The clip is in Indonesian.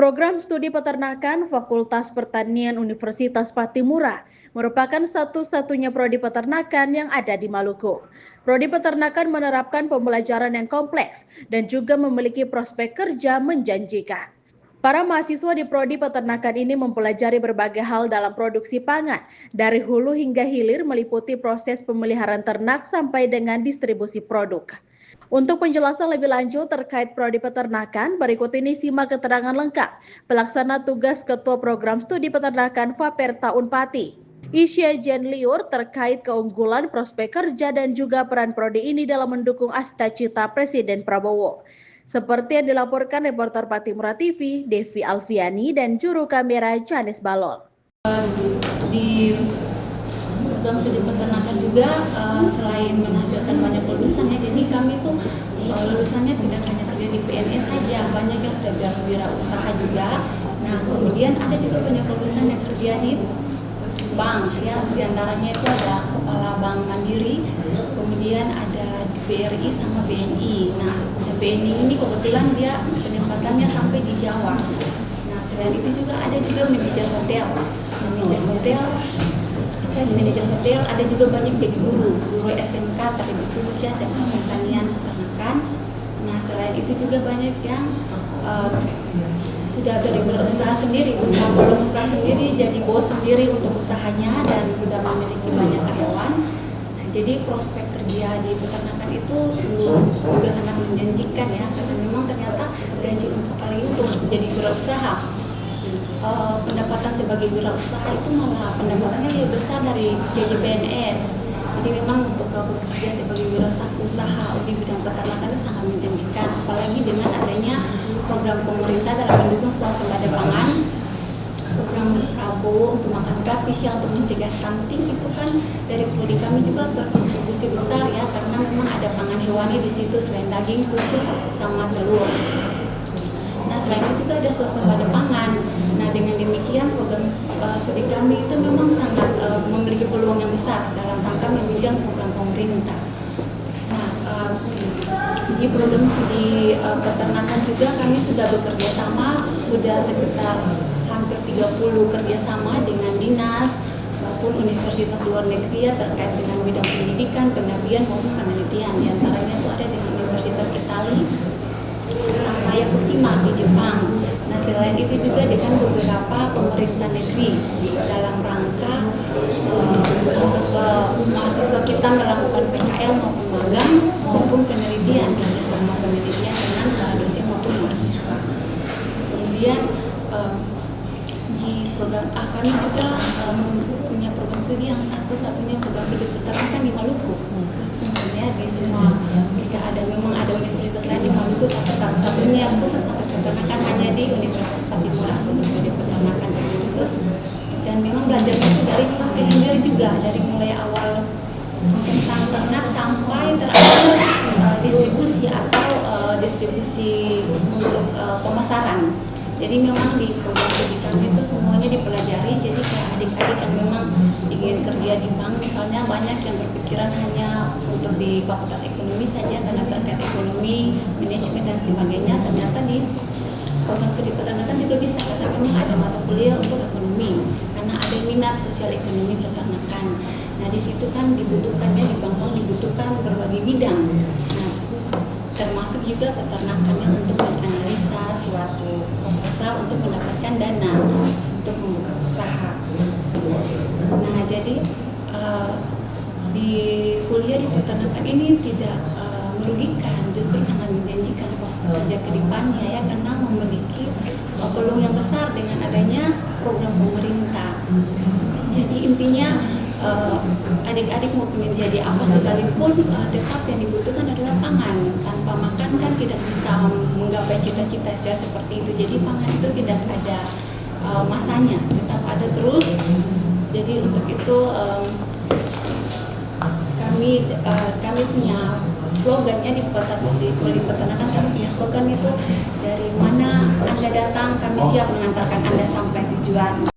Program Studi Peternakan Fakultas Pertanian Universitas Patimura merupakan satu-satunya prodi peternakan yang ada di Maluku. Prodi peternakan menerapkan pembelajaran yang kompleks dan juga memiliki prospek kerja menjanjikan. Para mahasiswa di prodi peternakan ini mempelajari berbagai hal dalam produksi pangan, dari hulu hingga hilir meliputi proses pemeliharaan ternak sampai dengan distribusi produk. Untuk penjelasan lebih lanjut terkait prodi peternakan, berikut ini simak keterangan lengkap pelaksana tugas Ketua Program Studi Peternakan Faperta Unpati, Isya Jen Liur, terkait keunggulan prospek kerja dan juga peran prodi ini dalam mendukung cita-cita Presiden Prabowo. Seperti yang dilaporkan reporter Patimura TV, Devi Alfiani dan juru kamera Janes Balol. Di program studi peternakan juga selain menghasilkan banyak lulusan ya, jadi kami tuh lulusannya tidak hanya kerja di PNS saja, banyak yang sudah berwirausaha juga. Nah, kemudian ada juga banyak lulusan yang kerja di bank ya, diantaranya itu ada Kepala Bank Mandiri, kemudian ada di BRI sama BNI. Nah, BNI ini kebetulan dia penempatannya sampai di Jawa. Nah, selain itu juga ada juga manajer hotel, ada juga banyak jadi guru SMK, terlebih khususnya SMK Pertanian Peternakan. Nah, selain itu juga banyak yang sudah berusaha sendiri, berusaha sendiri, jadi bos sendiri untuk usahanya dan sudah memiliki banyak karyawan. Nah, jadi prospek kerja di peternakan itu juga sangat menjanjikan ya, karena memang ternyata gaji untuk apalagi untuk jadi wirausaha. Pendapatan sebagai wirausaha itu malah pendapatannya lebih besar dari gaji PNS. Jadi memang untuk bekerja sebagai wirausaha di bidang peternakan itu sangat menjanjikan, apalagi dengan adanya program pemerintah dalam mendukung swasembada pangan, program Prabowo untuk makan gratis ya, untuk mencegah stunting itu kan dari prodi kami juga berkontribusi besar ya, karena memang ada pangan hewani di situ selain daging, susu, sama telur. Nah, selain itu juga ada swasembada pangan. Nah, dengan demikian program studi kami itu memang sangat memiliki peluang yang besar dalam rangka menunjang program pemerintah. Nah, di program studi peternakan juga kami sudah bekerja sama, sudah sekitar hampir 30 kerjasama dengan dinas maupun universitas luar negeri ya, terkait dengan bidang pendidikan, pengabdian maupun penelitian. Di antaranya itu ada dengan Universitas Italia sama Yakushima di Jepang. Nah, selain itu juga dengan beberapa pemerintah negeri dalam rangka untuk mahasiswa kita melakukan PKL maupun magang maupun penelitian, kerjasama penelitian dengan para dosen maupun mahasiswa. Kemudian di program kami juga punya program studi yang satu-satunya program studi peternakan di Maluku. Sebenarnya di semua, jika memang ada universitas lain di Maluku, tapi satu-satunya khusus untuk peternakan hanya di Universitas Patimura untuk studi peternakan khusus. Dan memang belajarnya itu dari hulu ke hilir juga, dari mulai awal tentang ternak sampai terakhir distribusi atau distribusi untuk pemasaran. Jadi memang di program studi kami itu semuanya dipelajari. Jadi kayak adik-adik yang memang ingin kerja di bank misalnya, banyak yang berpikiran hanya untuk di fakultas ekonomi saja karena terkait ekonomi, manajemen dan sebagainya. Ternyata di program studi peternakan juga bisa, karena memang ada mata kuliah untuk ekonomi, karena ada minat sosial ekonomi peternakan. Nah, di situ kan dibutuhkannya di bank dibutuhkan berbagai bidang. Nah, termasuk juga peternakannya untuk menganalisa suatu proposal untuk mendapatkan dana untuk membuka usaha. Nah, jadi di kuliah di peternakan ini tidak merugikan, justru sangat menjanjikan prospek kerja ke depannya ya, karena memiliki peluang yang besar dengan adanya program pemerintah. Jadi intinya adik-adik mau ingin jadi apa sekalipun, tetap yang dibutuhkan adalah pangan. Tanpa makan kan tidak bisa menggapai cita-cita seperti itu. Jadi pangan itu tidak ada masanya, tetap ada terus. Jadi untuk itu kami punya slogannya di peternakan, kami punya slogan itu, dari mana Anda datang kami siap mengantarkan Anda sampai tujuan.